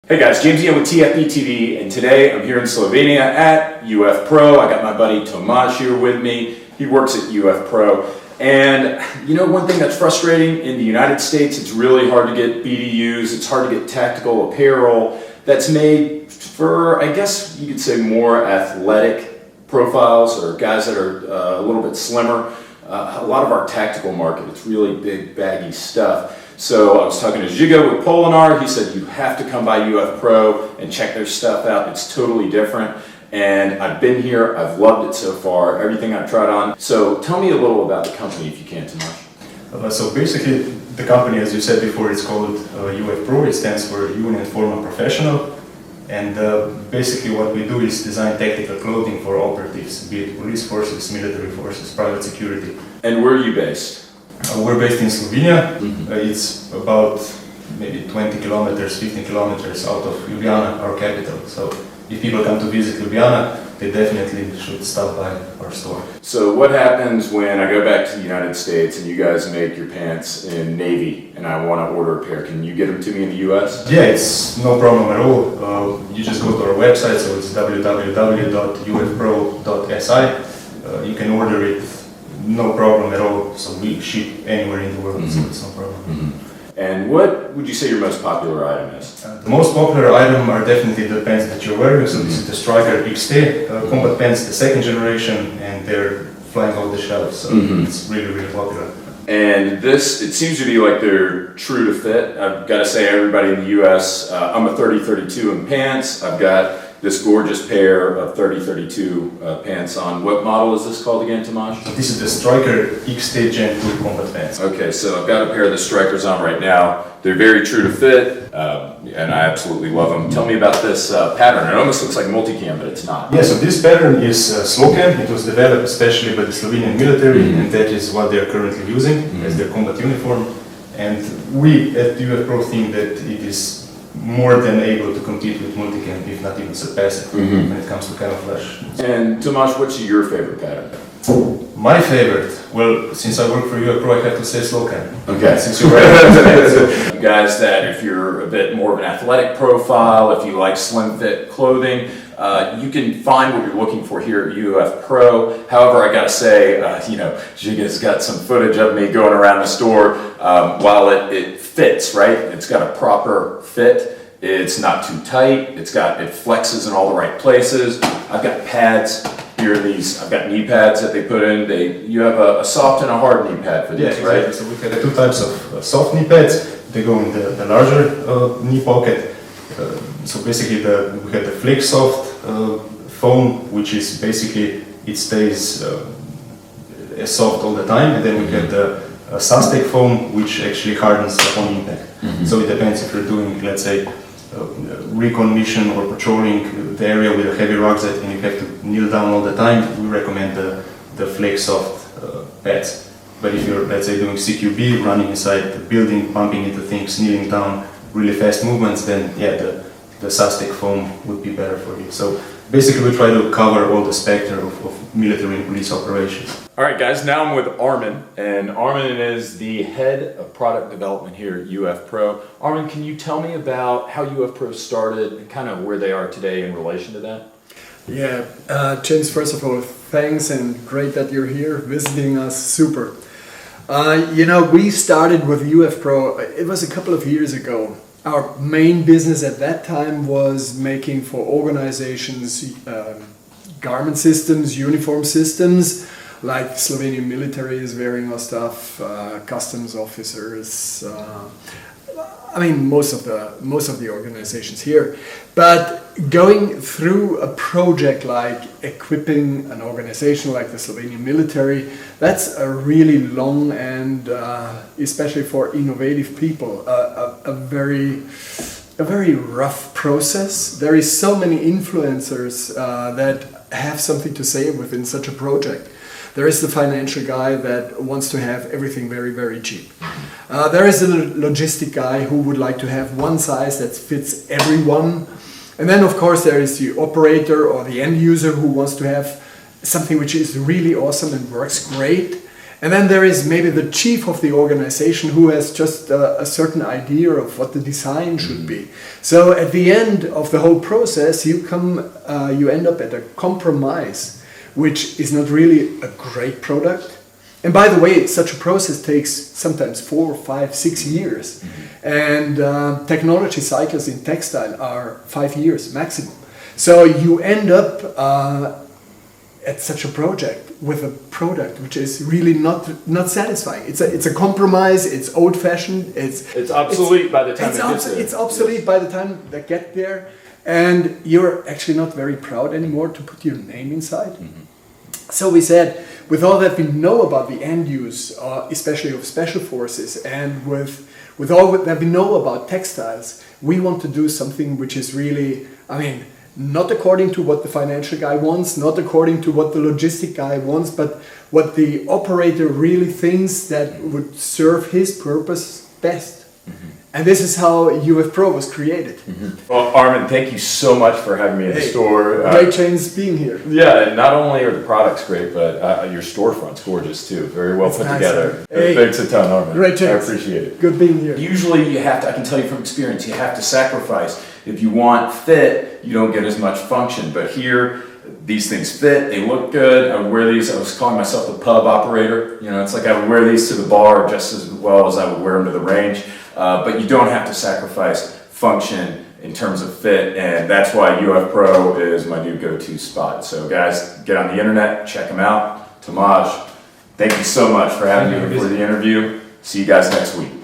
Hey guys, James Ian with TFBTV, and today I'm here in Slovenia at UF Pro. I got my buddy Tomasz here with me. He works at UF Pro. And you know, one thing that's frustrating in the United States, it's really hard to get BDUs, it's hard to get tactical apparel that's made for, I guess you could say, more athletic profiles or guys that are a little bit slimmer. A lot of our tactical market, it's really big, baggy stuff. So I was talking to Ziga of Polenar. He said you have to come by UF Pro and check their stuff out. It's totally different. And I've been here, I've loved it so far, everything I've tried on. So tell me a little about the company if you can, Tomasz. So basically, the company, as you said before, it's called UF Pro. It stands for Union Formal Professional. And basically what we do is design tactical clothing for operatives, be it police forces, military forces, private security. And where are you based? We're based in Slovenia. It's about maybe 20 kilometers, 15 kilometers out of Ljubljana, our capital. So if people come to visit Ljubljana, they definitely should stop by our store. So what happens when I go back to the United States and you guys make your pants in navy and I want to order a pair? Can you get them to me in the US? Yeah, it's no problem at all. You just go to our website, so it's www.ufpro.si. You can order it, no problem at all. So we ship anywhere in the world, so it's no problem. And what would you say your most popular item is? The most popular item are definitely the pants that you're wearing. So this is the Striker XT combat pants, the second generation, and they're flying off the shelves. So it's really, really popular. And this, it seems to be like they're true to fit. I've got to say, everybody in the US, I'm a 30-32 in pants. I've got this gorgeous pair of 30-32 pants on. What model is this called again, Tomasz? This is the Striker XT Gen 2 combat pants. Okay, so I've got a pair of the Strikers on right now. They're very true to fit, and I absolutely love them. Tell me about this pattern. It almost looks like multicam, but it's not. Yeah, so this pattern is slow cam. It was developed especially by the Slovenian military, and that is what they are currently using as their combat uniform. And we at UF Pro think that it is more than able to compete with multicam, if not even surpass it, when it comes to camouflage. And Tomasz, what's your favorite pattern? My favorite? Well, since I work for UF Pro, I have to say slow cam. Okay. Since you're right. You guys that if you're a bit more of an athletic profile, if you like slim fit clothing, you can find what you're looking for here at UF Pro. However, I gotta say, Ziga's got some footage of me going around the store. While it fits, right? It's got a proper fit. It's not too tight. It flexes in all the right places. I've got pads. Here are these, I've got knee pads that they put in. You have a soft and a hard knee pad for these, exactly. right? So we have two types of soft knee pads. They go in the larger knee pocket. So basically we have the Flex Soft foam, which is basically, it stays soft all the time. And then we have the Sastec foam, which actually hardens upon impact. So it depends if you're doing, let's say, recon mission or patrolling the area with a heavy rucksack and you have to kneel down all the time, we recommend the Flex Soft pads. But if you're, let's say, doing CQB, running inside the building, bumping into things, kneeling down, really fast movements, then yeah, the Sastec foam would be better for you. So basically we try to cover all the spectrum of military and police operations. All right, guys, now I'm with Armin, and Armin is the head of product development here at UF Pro. Armin, can you tell me about how UF Pro started and kind of where they are today in relation to that? Yeah, James, first of all, thanks, and great that you're here visiting us, super. We started with UF Pro, it was a couple of years ago. Our main business at that time was making for organizations garment systems, uniform systems, like Slovenian military is wearing our stuff, customs officers, most of the organizations here. But going through a project like equipping an organization like the Slovenian military, that's a really long and, especially for innovative people, a very rough process. There is so many influencers that have something to say within such a project. There is the financial guy that wants to have everything very, very cheap. There is a logistic guy who would like to have one size that fits everyone. And then, of course, there is the operator or the end user who wants to have something which is really awesome and works great. And then there is maybe the chief of the organization who has just a certain idea of what the design should be. So at the end of the whole process, you end up at a compromise, which is not really a great product. And by the way, such a process takes sometimes 4, 5, 6 years. And technology cycles in textile are 5 years maximum. So you end up at such a project with a product which is really not satisfying. It's a compromise. It's old-fashioned. It's obsolete by the time it gets there. It's obsolete by the time they get there, and you're actually not very proud anymore to put your name inside. So we said, with all that we know about the end use, especially of special forces, and with all that we know about textiles, we want to do something which is really, not according to what the financial guy wants, not according to what the logistic guy wants, but what the operator really thinks that would serve his purpose best. And this is how UF Pro was created. Well, Armin, thank you so much for having me at the store. Great chance being here. Yeah, and not only are the products great, but your storefront's gorgeous too. Very well put nice. together. Hey, thanks a ton, Armin. great chance. I appreciate it. Good being here. Usually you have to, I can tell you from experience, you have to sacrifice. If you want fit, you don't get as much function. But here, these things fit, they look good. I would wear these, I was calling myself the pub operator. You know, it's like I would wear these to the bar just as well as I would wear them to the range. But you don't have to sacrifice function in terms of fit, and that's why UF Pro is my new go-to spot. So guys, get on the internet, check them out. Tomasz, thank you so much for having me for the interview. See you guys next week.